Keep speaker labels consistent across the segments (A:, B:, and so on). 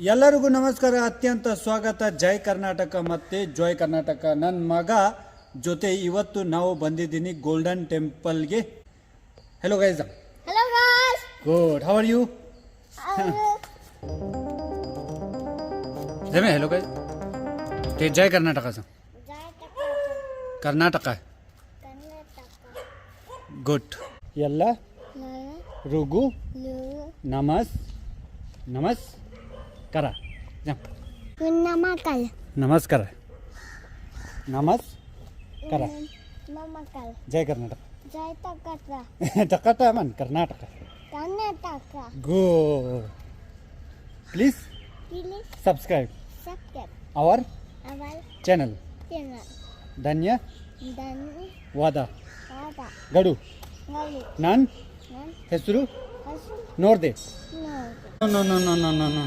A: ಎಲ್ಲರಿಗೂ ನಮಸ್ಕಾರ, ಅತ್ಯಂತ ಸ್ವಾಗತ. ಜೈ ಕರ್ನಾಟಕ ಮತ್ತೆ ಜಾಯ್ ಕರ್ನಾಟಕ. ನನ್ನ ಮಗ ಜೊತೆ ಇವತ್ತು ನಾವು ಬಂದಿದ್ದೀನಿ ಗೋಲ್ಡನ್ ಟೆಂಪಲ್ಗೆ. Hello guys.
B: Hello guys.
A: Good. How are you? ಜಮೆ ಹೆಲೋ ಗೈಸ್. ते जय कर्नाटका सांग. कर्नाटಕ. ಗುಡ್. ಎಲ್ಲ ರುಗು ನಮಸ್ಕಾರ. ನಮಸ್ಕಾರ. ಜೈ ಕರ್ನಾಟಕ. ಟಕಟ ಮನ್ Karnataka. Good. Please subscribe our channel. ಧನ್ಯವಾದ. ಗಡು. ನಾನು ಹೆಸರು ನೋಡ್ದೆ. No no no no no no.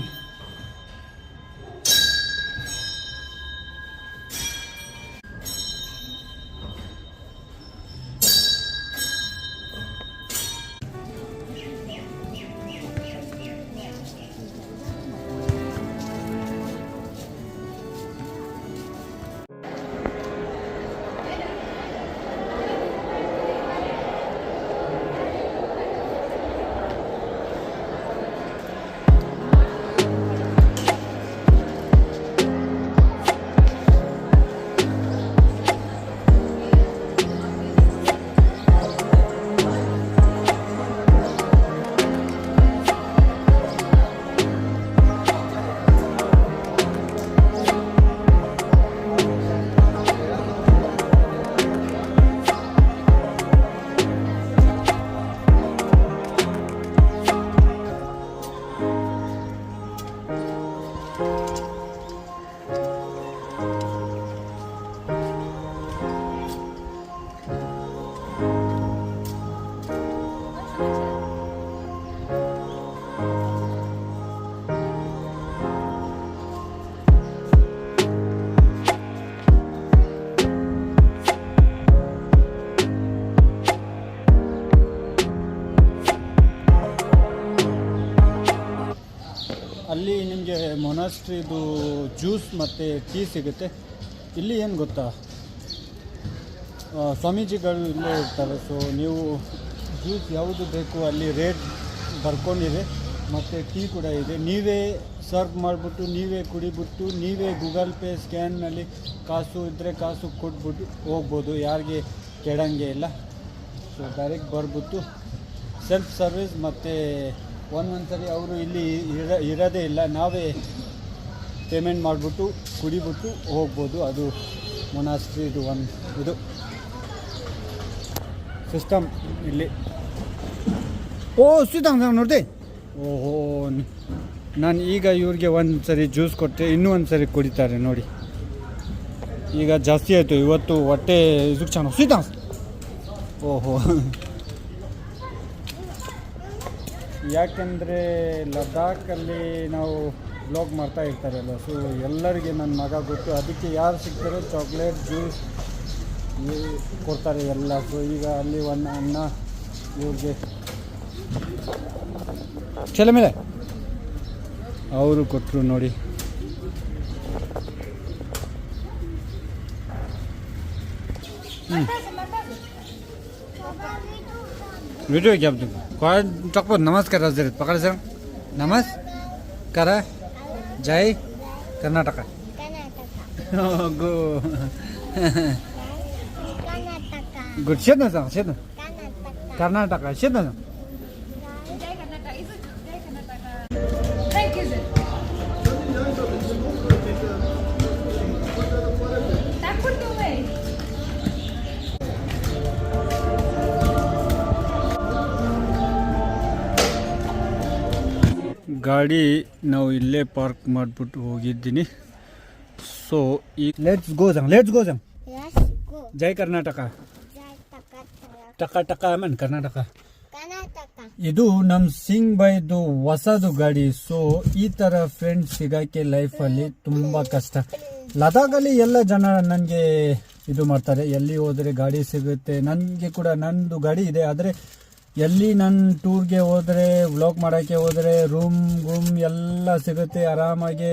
A: ಅಲ್ಲಿ ನಿಮಗೆ ಮೊನಾಸ್ಟ್ರಿದು ಜ್ಯೂಸ್ ಮತ್ತು ಟೀ ಸಿಗುತ್ತೆ. ಇಲ್ಲಿ ಏನು ಗೊತ್ತಾ, ಸ್ವಾಮೀಜಿಗಳು ಇಲ್ಲೇ ಇರ್ತಾರೆ. ಸೊ ನೀವು ಜ್ಯೂಸ್ ಯಾವುದು ಬೇಕು ಅಲ್ಲಿ ರೇಟ್ ಬರ್ಕೊಂಡಿದೆ, ಮತ್ತು ಟೀ ಕೂಡ ಇದೆ. ನೀವೇ ಸರ್ವ್ ಮಾಡಿಬಿಟ್ಟು ನೀವೇ ಕುಡಿಬಿಟ್ಟು ನೀವೇ ಗೂಗಲ್ ಪೇ ಸ್ಕ್ಯಾನ್ನಲ್ಲಿ ಕಾಸು ಇದ್ದರೆ ಕಾಸು ಕೊಟ್ಬಿಟ್ಟು ಹೋಗ್ಬೋದು. ಯಾರಿಗೆ ಕೆಡಂಗೆ ಇಲ್ಲ. ಸೊ ಡೈರೆಕ್ಟ್ ಬರ್ಬಿಟ್ಟು ಸೆಲ್ಫ್ ಸರ್ವಿಸ್. ಮತ್ತು ಒಂದೊಂದ್ಸರಿ ಅವರು ಇಲ್ಲಿ ಇರೋದೇ ಇಲ್ಲ, ನಾವೇ ಪೇಮೆಂಟ್ ಮಾಡಿಬಿಟ್ಟು ಕುಡಿಬಿಟ್ಟು ಹೋಗ್ಬೋದು. ಅದು ಮೊನಾಸ್ಟ್ರಿದು ಇದು ಸಿಸ್ಟಮ್ ಇಲ್ಲಿ. ಓ ಸುಧಾಂಗ ನೋಡಿದೆ. ಓಹೋ, ನಾನು ಈಗ ಇವ್ರಿಗೆ ಒಂದು ಸರಿ ಜ್ಯೂಸ್ ಕೊಟ್ಟೆ, ಇನ್ನೂ ಒಂದು ಸರಿ ಕುಡಿತಾರೆ ನೋಡಿ. ಈಗ ಜಾಸ್ತಿ ಆಯಿತು ಇವತ್ತು, ಹೊಟ್ಟೆ ಇದಕ್ಕೆ ಚೆನ್ನಾಗಿ ಸುಧಾಂಗ. ಓಹೋ, ಯಾಕೆಂದರೆ ಲಡಾಖಲ್ಲಿ ನಾವು ಬ್ಲಾಗ್ ಮಾಡ್ತಾ ಇರ್ತಾರಲ್ಲ, ಸೊ ಎಲ್ಲರಿಗೆ ನನ್ನ ಮಗ ಗೊತ್ತು. ಅದಕ್ಕೆ ಯಾರು ಸಿಗ್ತಾರೆ ಚಾಕ್ಲೇಟ್ ಜ್ಯೂಸ್ ಕೊಡ್ತಾರೆ ಎಲ್ಲ. ಸೊ ಈಗ ಅಲ್ಲಿ ಒಂದು ಅನ್ನ ಇವ್ರಿಗೆ ಚಲ ಮೇಲೆ ಅವರು ಕೊಟ್ಟರು ನೋಡಿ. ವಿಡಿಯೋ ಕ್ಯಾಬ್ದು ಚಕ್ಬೋದು. ನಮಸ್ಕಾರ ಸರ್, ಪಕಡ ಸರ್. ನಮಸ್ಕಾರ. ಜೈ ಕರ್ನಾಟಕ. ಗುಡ್. ಶೇದ್ನ ಸರ್, ಶೇದ್ನ ಕರ್ನಾಟಕ. ಶೇದ್ನ ಸರ್. ಗಾಡಿ ನಾವು ಇಲ್ಲೇ ಪಾರ್ಕ್ ಮಾಡಿಬಿಟ್ಟು ಹೋಗಿದ್ದೀನಿ. ಸೊ ಈಗ ಲೆಟ್ಸ್ ಗೋ ಜಂಗ್. ಜೈ ಕರ್ನಾಟಕ. ಟಕ ಮನ್ ಕರ್ನಾಟಕ. ಇದು ನಮ್ಮ ಸಿಂಗ್ ಬೈದು ಹೊಸದು ಗಾಡಿ. ಸೊ ಈ ಥರ ಫ್ರೆಂಡ್ಸ್ ಸಿಗೋಕ್ಕೆ ಲೈಫಲ್ಲಿ ತುಂಬ ಕಷ್ಟ. ಲದಾಖಲ್ಲಿ ಎಲ್ಲ ಜನ ನನಗೆ ಇದು ಮಾಡ್ತಾರೆ, ಎಲ್ಲಿ ಹೋದರೆ ಗಾಡಿ ಸಿಗುತ್ತೆ. ನನಗೆ ಕೂಡ ನಂದು ಗಾಡಿ ಇದೆ, ಆದರೆ ಎಲ್ಲಿ ನನ್ನ ಟೂರ್ಗೆ ಹೋದರೆ ವ್ಲಾಗ್ ಮಾಡೋಕ್ಕೆ ಹೋದರೆ ರೂಮ್ ಎಲ್ಲ ಸಿಗುತ್ತೆ ಆರಾಮಾಗಿ.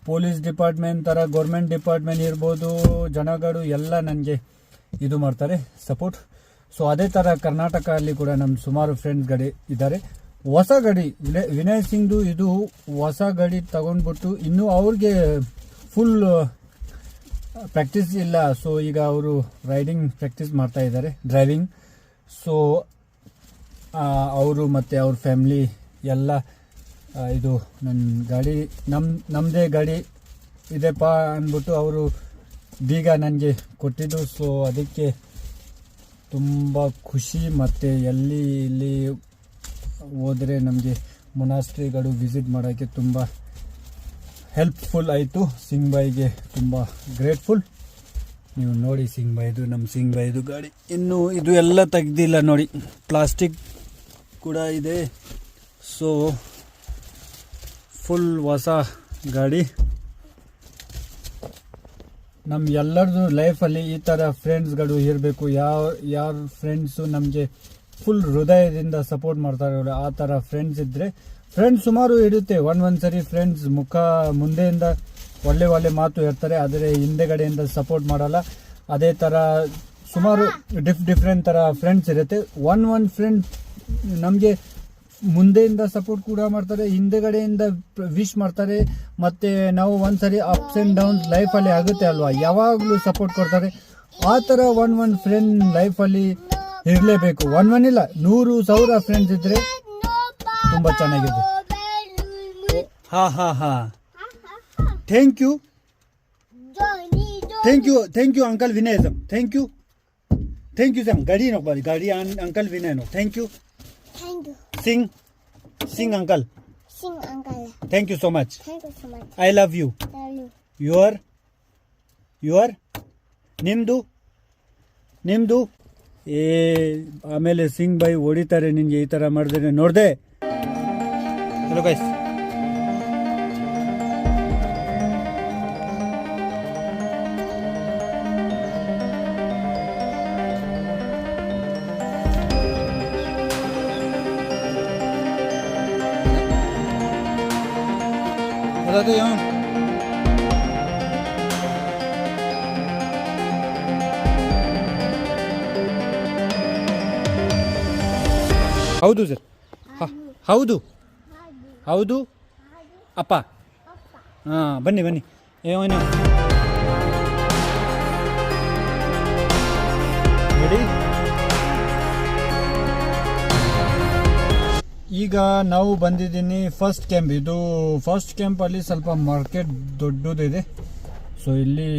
A: ಪೊಲೀಸ್ ಡಿಪಾರ್ಟ್ಮೆಂಟ್ ಥರ ಗೌರ್ಮೆಂಟ್ ಡಿಪಾರ್ಟ್ಮೆಂಟ್ ಇರ್ಬೋದು, ಜನಗಳು ಎಲ್ಲ ನನಗೆ ಇದು ಮಾಡ್ತಾರೆ ಸಪೋರ್ಟ್. ಸೊ ಅದೇ ಥರ ಕರ್ನಾಟಕದಲ್ಲಿ ಕೂಡ ನಮ್ಮ ಸುಮಾರು ಫ್ರೆಂಡ್ಸ್ ಗಾಡಿ ಇದ್ದಾರೆ. ಹೊಸ ಗಾಡಿ ವಿನಯ್ ಸಿಂಗ್ದು ಇದು ಹೊಸ ಗಾಡಿ ತಗೊಂಡ್ಬಿಟ್ಟು ಇನ್ನೂ ಅವ್ರಿಗೆ ಫುಲ್ ಪ್ರಾಕ್ಟೀಸ್ ಇಲ್ಲ. ಸೊ ಈಗ ಅವರು ರೈಡಿಂಗ್ ಪ್ರಾಕ್ಟೀಸ್ ಮಾಡ್ತಾ ಇದ್ದಾರೆ, ಡ್ರೈವಿಂಗ್. ಸೊ ಅವರು ಮತ್ತು ಅವ್ರ ಫ್ಯಾಮ್ಲಿ ಎಲ್ಲ ಇದು ನನ್ನ ಗಾಡಿ ನಮ್ಮದೇ ಗಾಡಿ ಇದೆಪ್ಪ ಅಂದ್ಬಿಟ್ಟು ಅವರು ಬೀಗ ನನಗೆ ಕೊಟ್ಟಿದ್ದು. ಸೊ ಅದಕ್ಕೆ ತುಂಬ ಖುಷಿ. ಮತ್ತು ಇಲ್ಲಿ ಹೋದರೆ ನಮಗೆ ಮೊನಾಸ್ಟ್ರಿಗಳು ವಿಸಿಟ್ ಮಾಡೋಕ್ಕೆ ತುಂಬ ಹೆಲ್ಪ್ಫುಲ್ ಆಯಿತು. ಸಿಂಗ್ ಬಾಯ್ಗೆ ತುಂಬ ಗ್ರೇಟ್ಫುಲ್. ನೀವು ನೋಡಿ ಸಿಂಗ್ ಬಾಯ್ದು, ನಮ್ಮ ಸಿಂಗ್ ಬಾಯ್ದು ಗಾಡಿ ಇನ್ನೂ ಇದು ಎಲ್ಲ ತೆಗ್ದಿಲ್ಲ ನೋಡಿ, ಪ್ಲಾಸ್ಟಿಕ್ ಕೂಡ ಇದೆ. ಸೊ ಫುಲ್ ಹೊಸ ಗಾಡಿ. ನಮ್ಮ ಎಲ್ಲರದು ಲೈಫಲ್ಲಿ ಈ ಥರ ಫ್ರೆಂಡ್ಸ್ಗಳು ಇರಬೇಕು. ಯಾರ ಫ್ರೆಂಡ್ಸು ನಮಗೆ ಫುಲ್ ಹೃದಯದಿಂದ ಸಪೋರ್ಟ್ ಮಾಡ್ತಾರೆ, ಆ ಥರ ಫ್ರೆಂಡ್ಸ್ ಇದ್ದರೆ. ಫ್ರೆಂಡ್ಸ್ ಸುಮಾರು ಇರುತ್ತೆ, ಒಂದ್ಸರಿ ಫ್ರೆಂಡ್ಸ್ ಮುಂದೆಯಿಂದ ಒಳ್ಳೆ ಮಾತು ಇರ್ತಾರೆ, ಆದರೆ ಹಿಂದೆಗಡೆಯಿಂದ ಸಪೋರ್ಟ್ ಮಾಡಲ್ಲ. ಅದೇ ಥರ ಸುಮಾರು ಡಿಫ್ರೆಂಟ್ ಥರ ಫ್ರೆಂಡ್ಸ್ ಇರುತ್ತೆ. ಒನ್ ಫ್ರೆಂಡ್ ನಮಗೆ ಮುಂದೆಯಿಂದ ಸಪೋರ್ಟ್ ಕೂಡ ಮಾಡ್ತಾರೆ, ಹಿಂದೆಗಡೆಯಿಂದ ವಿಶ್ ಮಾಡ್ತಾರೆ. ಮತ್ತು ನಾವು ಒಂದ್ಸರಿ ಅಪ್ಸ್ ಆ್ಯಂಡ್ ಡೌನ್ಸ್ ಲೈಫಲ್ಲಿ ಆಗುತ್ತೆ ಅಲ್ವಾ, ಯಾವಾಗಲೂ ಸಪೋರ್ಟ್ ಕೊಡ್ತಾರೆ. ಆ ಥರ ಒನ್ ಫ್ರೆಂಡ್ ಲೈಫಲ್ಲಿ ಇರಲೇಬೇಕು. ಇಲ್ಲ 100,000 ಫ್ರೆಂಡ್ಸ್ ಇದ್ದರೆ ತುಂಬ ಚೆನ್ನಾಗಿದೆ. ಹಾಂ ಥ್ಯಾಂಕ್ ಯು ಅಂಕಲ್ ವಿನಯ್ ಸಮ್. ಥ್ಯಾಂಕ್ ಯು ಸಮ್. ಗಾಡಿ uncle Vinay no. Thank you Sing uncle. Thank you so much. I love you. Your ನಿಮ್ದು ಆಮೇಲೆ ಸಿಂಗ್ ಬಾಯ್ ಹೊಡಿತಾರೆ ನಿನ್ಗೆ ಈ ಥರ ಮಾಡಿದ್ರೆ ನೋಡ್ದೆ. ಹಲೋ ಗೈಸ್, बताते यहाँ ಹೌದು ಸರ್. ಹೌದು ಅಪ್ಪ. ಹಾಂ ಬನ್ನಿ ಏನು ರೆಡಿ. ಈಗ ನಾವು ಬಂದಿದ್ದೀನಿ ಫಸ್ಟ್ ಕ್ಯಾಂಪ್. ಇದು ಫಸ್ಟ್ ಕ್ಯಾಂಪಲ್ಲಿ ಸ್ವಲ್ಪ ಮಾರ್ಕೆಟ್ ದೊಡ್ಡದಿದೆ. ಸೊ ಇಲ್ಲಿ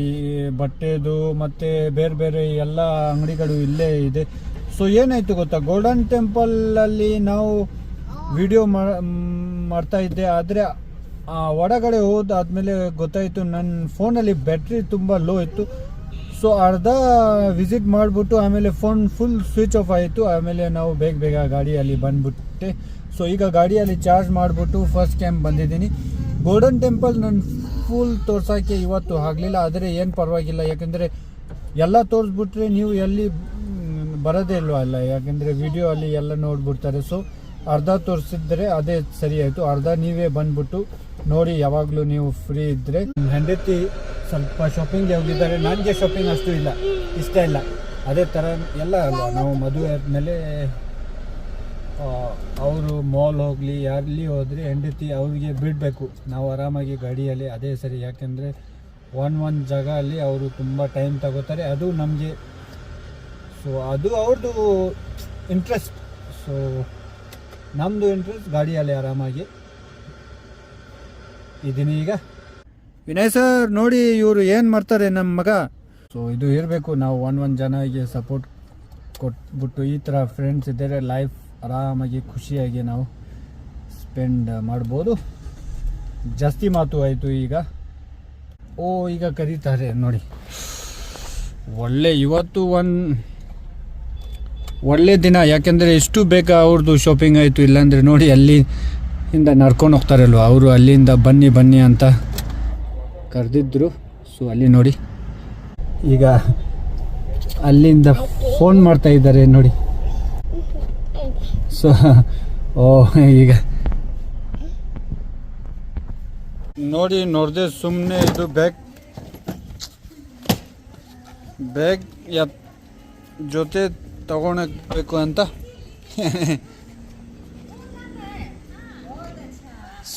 A: ಬಟ್ಟೆದು ಮತ್ತು ಬೇರೆ ಎಲ್ಲ ಅಂಗಡಿಗಳು ಇಲ್ಲೇ ಇದೆ. ಸೊ ಏನಾಯಿತು ಗೊತ್ತಾ, ಗೋಲ್ಡನ್ ಟೆಂಪಲಲ್ಲಿ ನಾವು ವಿಡಿಯೋ ಮಾಡ್ತಾ ಇದ್ದೆ, ಆದರೆ ಒಳಗಡೆ ಹೋದಾದ್ಮೇಲೆ ಗೊತ್ತಾಯಿತು ನನ್ನ ಫೋನಲ್ಲಿ ಬ್ಯಾಟ್ರಿ ತುಂಬ ಲೋ ಇತ್ತು. ಸೊ ಅರ್ಧ ವಿಸಿಟ್ ಮಾಡಿಬಿಟ್ಟು ಆಮೇಲೆ ಫೋನ್ ಫುಲ್ ಸ್ವಿಚ್ ಆಫ್ ಆಯಿತು. ಆಮೇಲೆ ನಾವು ಬೇಗ ಗಾಡಿಯಲ್ಲಿ ಬಂದ್ಬಿಟ್ಟೆ. ಸೊ ಈಗ ಗಾಡಿಯಲ್ಲಿ ಚಾರ್ಜ್ ಮಾಡಿಬಿಟ್ಟು ಫಸ್ಟ್ ಕ್ಯಾಂಪ್ ಬಂದಿದ್ದೀನಿ. ಗೋಲ್ಡನ್ ಟೆಂಪಲ್ ನನ್ನ ಫುಲ್ ತೋರ್ಸೋಕ್ಕೆ ಇವತ್ತು ಆಗಲಿಲ್ಲ, ಆದರೆ ಏನು ಪರವಾಗಿಲ್ಲ, ಯಾಕೆಂದರೆ ಎಲ್ಲ ತೋರಿಸ್ಬಿಟ್ರೆ ನೀವು ಎಲ್ಲಿ ಬರೋದೇ ಅಲ್ಲ, ಯಾಕೆಂದರೆ ವಿಡಿಯೋ ಅಲ್ಲಿ ಎಲ್ಲ ನೋಡ್ಬಿಡ್ತಾರೆ. ಸೊ ಅರ್ಧ ತೋರಿಸಿದ್ರೆ ಅದೇ ಸರಿ ಆಯಿತು. ಅರ್ಧ ನೀವೇ ಬಂದ್ಬಿಟ್ಟು ನೋಡಿ, ಯಾವಾಗಲೂ ನೀವು ಫ್ರೀ ಇದ್ದರೆ. ಹೆಂಡತಿ ಸ್ವಲ್ಪ ಶಾಪಿಂಗ್ಗೆ ಹೋಗಿದ್ದಾರೆ, ನನಗೆ ಶಾಪಿಂಗ್ ಅಷ್ಟು ಇಷ್ಟ ಇಲ್ಲ. ಅದೇ ಥರ ಎಲ್ಲ ಅಲ್ವಾ, ನಾವು ಮದುವೆ ಆದಮೇಲೆ ಅವರು ಮಾಲ್ ಹೋಗಲಿ ಯಾರಲ್ಲಿ ಹೋದರೆ ಹೆಂಡತಿ ಅವ್ರಿಗೆ ಬಿಡಬೇಕು, ನಾವು ಆರಾಮಾಗಿ ಗಾಡಿಯಲ್ಲಿ, ಅದೇ ಸರಿ. ಯಾಕೆಂದರೆ ಒಂದು ಜಾಗ ಅಲ್ಲಿ ಅವರು ತುಂಬ ಟೈಮ್ ತಗೋತಾರೆ, ಅದು ನಮಗೆ. ಸೊ ಅದು ಅವ್ರದ್ದು ಇಂಟ್ರೆಸ್ಟ್. ಸೊ ನಮ್ಮದು ಇಂಟ್ರೆಸ್ಟ್ ಗಾಡಿಯಲ್ಲಿ ಆರಾಮಾಗಿ ಇದ್ದೀನಿ. ಈಗ ವಿನಯ್ ಸರ್ ನೋಡಿ ಇವರು ಏನು ಮಾಡ್ತಾರೆ ನಮ್ಮ ಮಗ. ಸೊ ಇದು ಇರಬೇಕು, ನಾವು ಒಂದು ಜನಕ್ಕೆ ಸಪೋರ್ಟ್ ಕೊಟ್ಬಿಟ್ಟು ಈ ಥರ ಫ್ರೆಂಡ್ಸ್ ಇದ್ದರೆ ಲೈಫ್ ಆರಾಮಾಗಿ ಖುಷಿಯಾಗಿ ನಾವು ಸ್ಪೆಂಡ್ ಮಾಡ್ಬೋದು. ಜಾಸ್ತಿ ಮಾತು ಆಯಿತು. ಈಗ ಕರೀತಾರೆ ನೋಡಿ. ಇವತ್ತು ಒಳ್ಳೆ ದಿನ, ಯಾಕೆಂದರೆ ಎಷ್ಟು ಬೇಗ ಅವ್ರದ್ದು ಶಾಪಿಂಗ್ ಆಯಿತು. ಇಲ್ಲಾಂದರೆ ನೋಡಿ ಅಲ್ಲಿಂದ ನಡ್ಕೊಂಡು ಹೋಗ್ತಾರಲ್ವ ಅವರು, ಅಲ್ಲಿಂದ ಬನ್ನಿ ಅಂತ ಕರೆದಿದ್ರು. ಸೊ ಅಲ್ಲಿ ನೋಡಿ ಈಗ ಅಲ್ಲಿಂದ ಫೋನ್ ಮಾಡ್ತಾ ಇದ್ದಾರೆ ನೋಡಿ. ಸೊ ಈಗ ನೋಡಿದೆ ಸುಮ್ಮನೆ ಇದು ಬ್ಯಾಗ್ ಜೊತೆ ತಗೊಳಬೇಕು ಅಂತ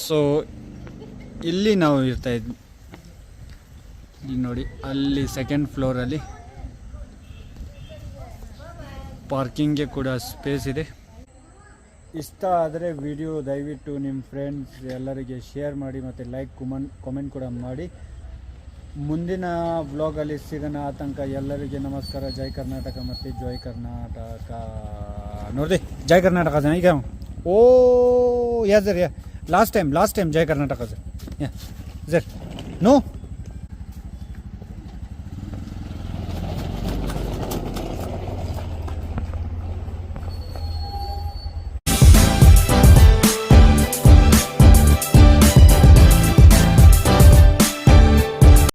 A: ಸೊ ಇಲ್ಲಿ ನಾವು ಇರ್ತಾ ಇದ್ವಿ. ಇಲ್ಲಿ ನೋಡಿ, ಅಲ್ಲಿ ಸೆಕೆಂಡ್ ಫ್ಲೋರಲ್ಲಿ ಪಾರ್ಕಿಂಗ್ಗೆ ಕೂಡ ಸ್ಪೇಸ್ ಇದೆ. ಇಷ್ಟ ಆದರೆ ವಿಡಿಯೋ ದಯವಿಟ್ಟು ನಿಮ್ಮ ಫ್ರೆಂಡ್ಸ್ ಎಲ್ಲರಿಗೆ ಶೇರ್ ಮಾಡಿ ಮತ್ತು ಲೈಕ್ ಕಾಮೆಂಟ್ ಕೂಡ ಮಾಡಿ. ಮುಂದಿನ ವ್ಲಾಗಲ್ಲಿ ಸಿಗೋಣ. ಆ ತನಕ ಎಲ್ಲರಿಗೆ ನಮಸ್ಕಾರ. ಜೈ ಕರ್ನಾಟಕ ಮತ್ತು ಜೈ ಕರ್ನಾಟಕ. ನೋಡಿದೆ ಜೈ ಕರ್ನಾಟಕ ಜನ ಈಗ ಯಾ ಸರ್, ಯಾ ಲಾಸ್ಟ್ ಟೈಮ್ ಜೈ ಕರ್ನಾಟಕ ಸರ್. ಯಾ ಸರ್, ನೋ